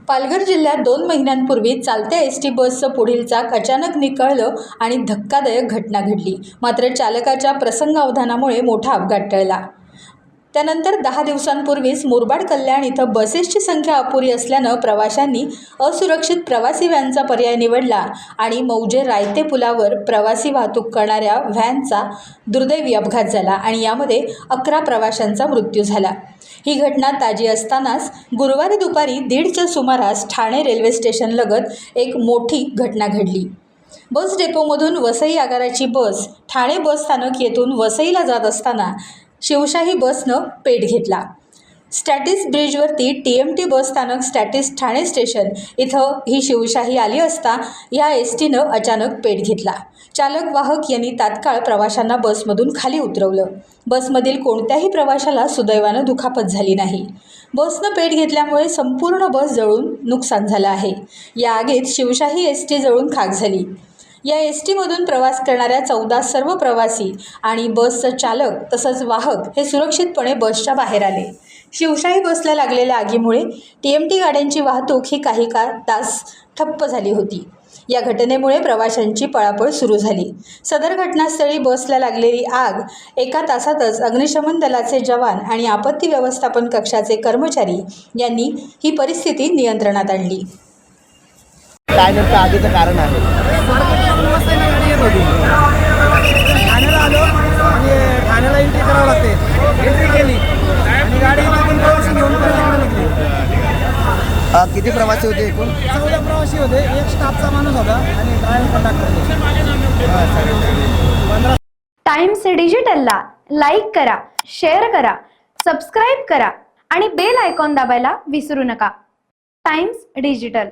पालघर जिल्ह्यात 2 महिन्यांपूर्वी चालत्या एसटी बसचं पुढील चाक अचानक निखळलं आणि धक्कादायक घटना घडली। मात्र चालकाच्या प्रसंगावधानामुळे मोठा अपघात टळला। त्यानंतर 10 दिवसांपूर्वीच मुरबाड कल्याण इथं बसेसची संख्या अपुरी असल्यानं प्रवाशांनी असुरक्षित प्रवासी व्हॅनचा पर्याय निवडला आणि मौजे रायते पुलावर प्रवासी वाहतूक करणाऱ्या व्हॅनचा दुर्दैवी अपघात झाला आणि यामध्ये 11 प्रवाशांचा मृत्यू झाला। ही घटना ताजी असतानाच गुरुवारी दुपारी 1:30च्या सुमारास ठाणे रेल्वे स्टेशनलगत एक मोठी घटना घडली। बस डेपोमधून वसई आगाराची बस ठाणे बस स्थानक येथून वसईला जात असताना शिवशाही बसनं पेट घेतला। स्टॅटिस ब्रिजवरती TMT बस स्थानक स्टॅटिस ठाणे स्टेशन इथं ही शिवशाही आली असता या एसटीनं अचानक पेट घेतला। चालक वाहक यांनी तात्काळ प्रवाशांना बसमधून खाली उतरवलं। बसमधील कोणत्याही प्रवाशाला सुदैवानं दुखापत झाली नाही। बसनं पेट घेतल्यामुळे संपूर्ण बस जळून नुकसान झालं आहे। या आगीत शिवशाही एसटी जळून खाक झाली। या एसटीमधून प्रवास करणाऱ्या 14 सर्व प्रवासी आणि बसचं चालक तसंच वाहक हे सुरक्षितपणे बसच्या बाहेर आले। शिवशाही बसला लागलेल्या आगीमुळे TMT गाड्यांची वाहतूक ही काही तास ठप्प झाली होती। या घटनेमुळे प्रवाशांची पळापळ सुरू झाली। सदर घटनास्थळी बसला लागलेली आग एका तासातच अग्निशमन दलाचे जवान आणि आपत्ती व्यवस्थापन कक्षाचे कर्मचारी यांनी ही परिस्थिती नियंत्रणात आणली। काय नेमकं आगीचं कारण आहे? ठाण्याला आलो आणि ठाण्याला एंट्री करावं लागते। एंट्री केली आणि गाडी इथून प्रवासी घेऊन निघली। किती प्रवासी होते एकूण? 14 प्रवासी होते, एक स्टाफचा माणूस होता आणि ड्रायव्हर कंडक्टर। टाइम्स डिजिटलला लाईक करा, शेअर करा, सबस्क्राईब करा आणि बेल आयकॉन दाबायला विसरू नका। Times digital.